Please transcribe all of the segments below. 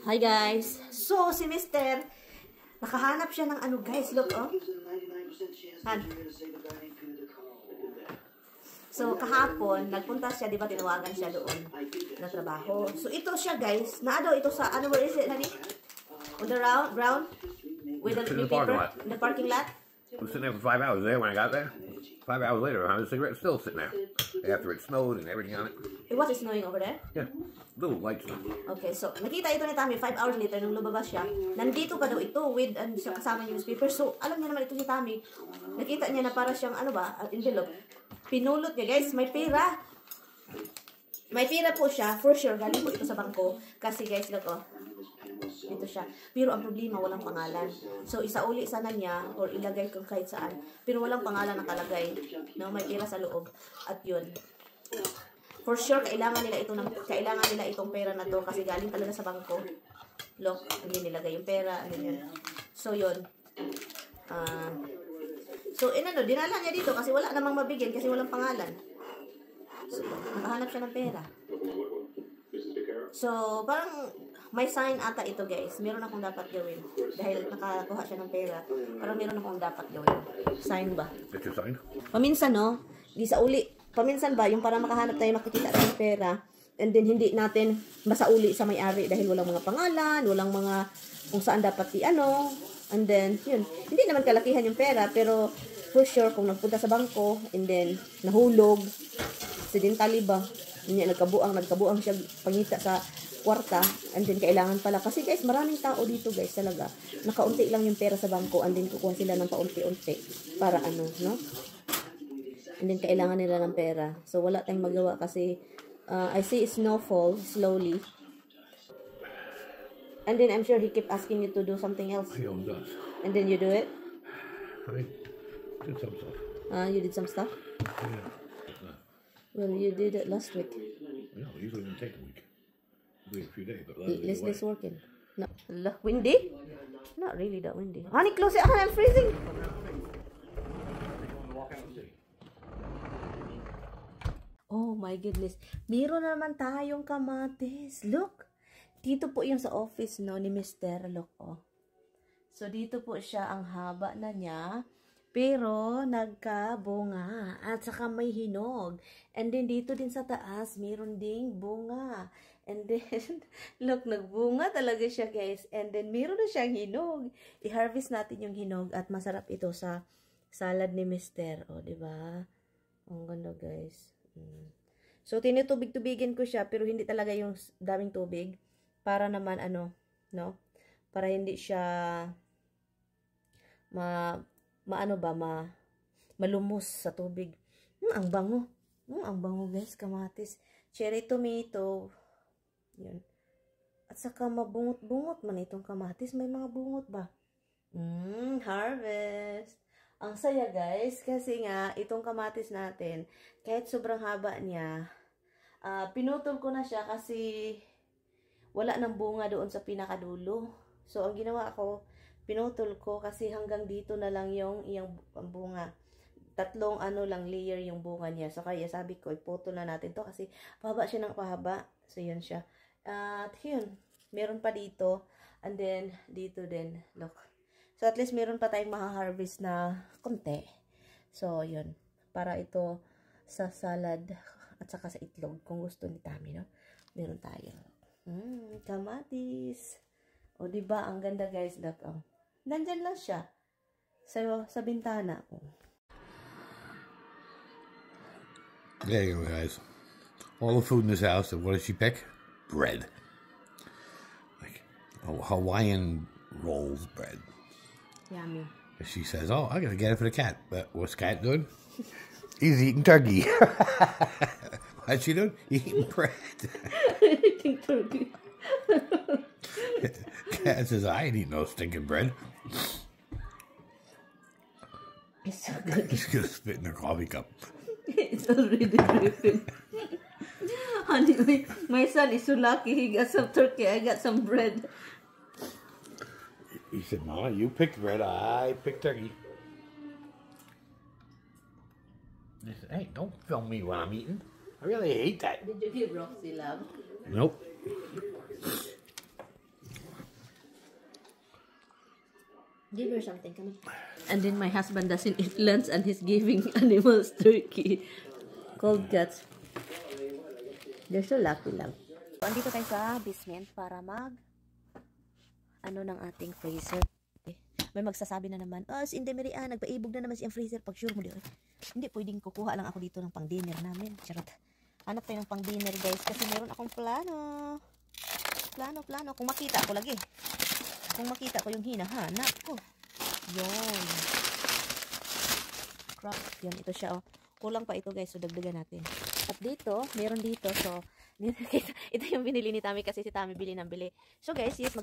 Hi guys! So, si Mr. Nakahanap siya ng ano guys, look oh. So, kahapon, nagpunta siya, di ba tinawagan siya doon na trabaho. So, ito siya guys, naado ito sa, ano, where is it, honey? On the ground? With the paper? In the parking lot? I was sitting there for 5 hours there when I got there. 5 hours later, the cigarette still sitting there. After it snowed and everything on it. It was snowing over there? Yeah. Little lights. Okay, so nakita ito ni Tommy 5 hours later nung lumabas siya. Nandito pa daw ito with kasama yung newspaper. So, alam niya naman ito si Tommy. Nakita niya na para siyang ano ba, envelope. Pinulot niya, guys, may pera. May pera po siya, for sure. Galing po ito sa bangko. Kasi guys, look oh. Ito siya. Pero ang problema, walang pangalan. So, isauli sana niya or ilagay kung kahit saan. Pero walang pangalan nakalagay. No, may pera sa loob. At yun. For sure, kailangan nila itong pera na to kasi galing talaga sa bangko. Look, hindi nilagay yung pera. Ano yun. So, yun. Dinala niya dito kasi wala namang mabigyan kasi walang pangalan. So, nakahanap siya ng pera. So, parang may sign ata ito guys. Meron akong dapat gawin. Dahil nakakuha siya ng pera. Parang meron akong dapat gawin. Sign ba? Get your sign? Paminsan no, di sa uli. Paminsan ba, yung para makahanap tayo, makikita tayo ng pera. And then hindi natin masauli sa may-ari dahil walang mga pangalan, walang mga kung saan dapat i-ano. And then, yun. Hindi naman kalakihan yung pera, pero for sure, kung nagpunta sa bangko, and then nahulog, accidentally ba, nagkabuang siya pangita sa kwarta, and then kailangan pala. Kasi guys, maraming tao dito guys talaga. Nakaunti lang yung pera sa bangko, and then kukuha sila ng paunti-unti para ano, no? And then kailangan nila ng pera. So wala tayong magawa kasi I see snowfall slowly. And then I'm sure he kept asking you to do something else. He always does. And then you do it? I did some stuff. You did some stuff? Yeah. Well, you did it last week. No, usually it doesn't take a week. Wait a few days, but Let's working. No, windy? Not really that windy. Honey, close it. I'm freezing. Oh my goodness. Meron na naman tayong kamatis. Look. Dito po yung sa office no ni Mr. Look oh. So dito po siya ang haba na niya. Pero nagkabunga. At saka may hinog. And then dito din sa taas meron ding bunga. And then look, nagbunga talaga siya guys. And then meron na siyang hinog. I-harvest natin yung hinog at masarap ito sa salad ni Mr. Oh, di ba? Ang ganda guys. So, tinitubig-tubigin ko siya, pero hindi talaga yung daming tubig. Para naman, ano, no? Para hindi siya malumos sa tubig. Ang bango. Ang bango, guys, kamatis. Cherry tomato. Yun. At saka mabungot-bungot man itong kamatis. May mga bungot ba? Harvest. Ang saya guys, kasi nga, itong kamatis natin, kahit sobrang haba niya, pinutol ko na siya kasi wala nang bunga doon sa pinakadulo. So, ang ginawa ko, pinutol ko kasi hanggang dito na lang yung bunga. Tatlong layer yung bunga niya. So, kaya sabi ko, iputol na natin to kasi pahaba siya ng pahaba. So, yun siya. At yun, meron pa dito. And then, dito din, look. So, at least meron pa tayong maha-harvest na konti. So, yun. Para ito sa salad at saka sa itlog. Kung gusto ni Tommy, no? Meron tayo. Kamatis. O, diba? Ang ganda, guys. Look, oh. Nandyan lang siya. Sa bintana. Oh. There you go, guys. All the food in this house. And what does she pick? Bread. Like Hawaiian rolls bread. Yummy. She says, oh, I gotta get it for the cat. But what's cat doing? He's eating turkey. What's she doing? Eating bread. Eating turkey. Cat says, I ain't eating no stinking bread. It's so good. She's gonna spit in her coffee cup. It's already dripping. Honey, my son is so lucky. He got some turkey. I got some bread. He said, Mama, you picked bread, I picked turkey. He said, hey, don't film me while I'm eating. I really hate that. Did you give Roxy love? Nope. Give her something, come on. And then my husband doesn't eat lunch and he's giving animals turkey. Cold cuts. They're so lucky lang. So, andito tayo sa basement para ng ating freezer. May magsasabi na naman, si Inday Maria, nagpaibog na naman siyang freezer. Pag sure mo di, hindi pwedeng kukuha lang ako dito ng pang dinner namin. Charot. Hanap tayo ng pang dinner guys kasi meron akong plano. Plano. Kung makita ko lagi. Kung makita ko yung hinahanap ko. Yun. Crap. Yan, ito siya oh. Kulang pa ito guys, so dagdagan natin. At dito, meron dito. So, ito yung binili ni Tami kasi si Tami bili ng bili. So guys, yes,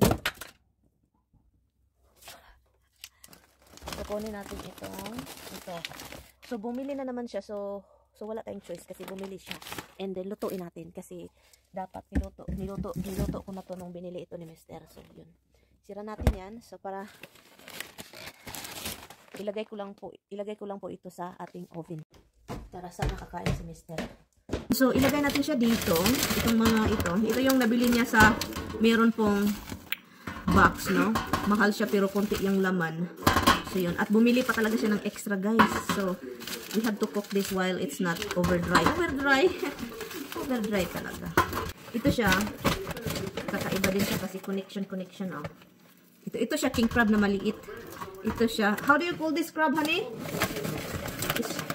kukunin natin ito. So, bumili na naman siya. So wala tayong choice kasi bumili siya. And then, lutuin natin kasi dapat niluto ko na to nung binili ito ni Mr. So, yun. Sira natin yan. So, para ilagay ko lang po ito sa ating oven. Para sa nakakain si Mr. So, ilagay natin siya dito. Itong mga ito. Ito yung nabili niya sa meron pong box, no? Mahal siya pero konti yung laman. So, yun. At bumili pa talaga siya ng extra, guys. So, we have to cook this while it's not overdry. Overdry talaga. Ito siya. Kakaiba din siya kasi connection, oh. Ito siya, king crab na maliit. Ito siya. How do you call this crab, honey?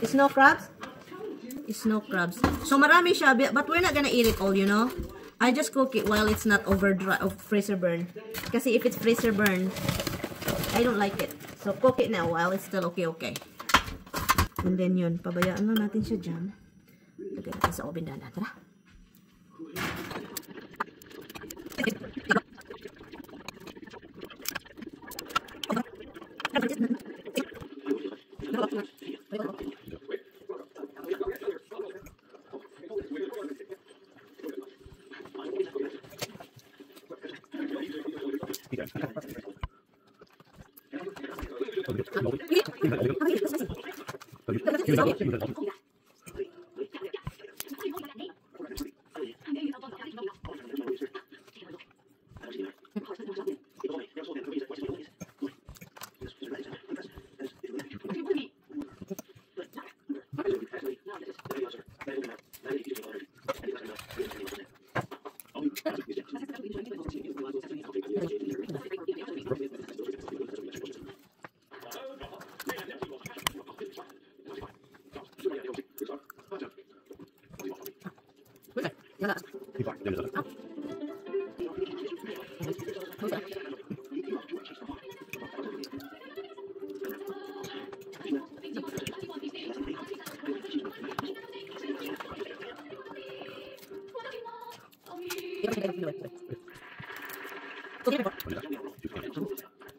Snow crabs? Snow crabs. So, marami siya, but we're not gonna eat it all, you know? I just cook it while it's not overdry, freezer burn. Kasi if it's freezer burn, I don't like it. So, cook it now while it's still okay. And then yun, pabayaan na natin siya dyan. Lagay natin sa oven na. Tara.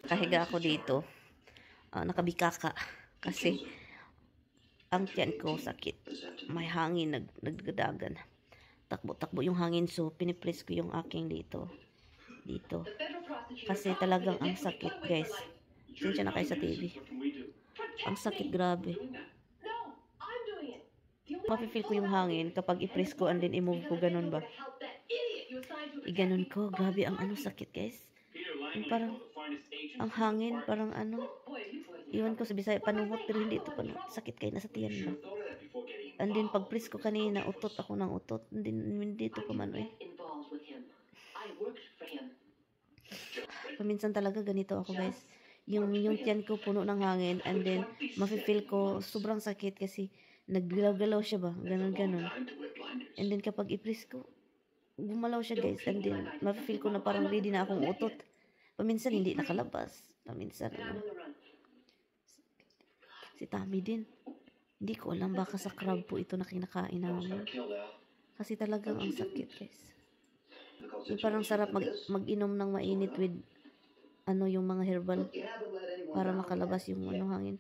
Kahiga ako dito. Nakabikaka. Kasi ang tiyan ko sakit. May hangin, nagdadagan. Takbo-takbo yung hangin. So, pinipress ko yung aking dito. Kasi talagang ang sakit, guys. Sinsya na kayo sa TV. Ang sakit, grabe. Mapifeel ko yung hangin kapag i-press ko and then i-move ko, ganun ba? I-ganun ko. Grabe ang sakit, guys. Yung parang, ang hangin, parang iwan ko sa Bisaya, panuhot, pero hindi ito sakit kayo, nasa tiyan ba? And then, pag press ko kanina, utot ako ng utot. Hindi ito pa man, Paminsan talaga ganito ako, guys. Yung tiyan ko puno ng hangin, and then, mapifeel ko sobrang sakit kasi naggalaw-galaw siya ba? Ganon. And then, kapag i-press ko, gumalaw siya, guys. And then, mapifeel ko na parang ready na akong utot. Paminsan, hindi nakalabas. Paminsan, Si Tami din. Hindi ko alam baka sa crab po ito na kinakain namin. Kasi talagang ang sakit, guys. Yung parang sarap mag-inom ng mainit with yung mga herbal para makalabas yung hangin.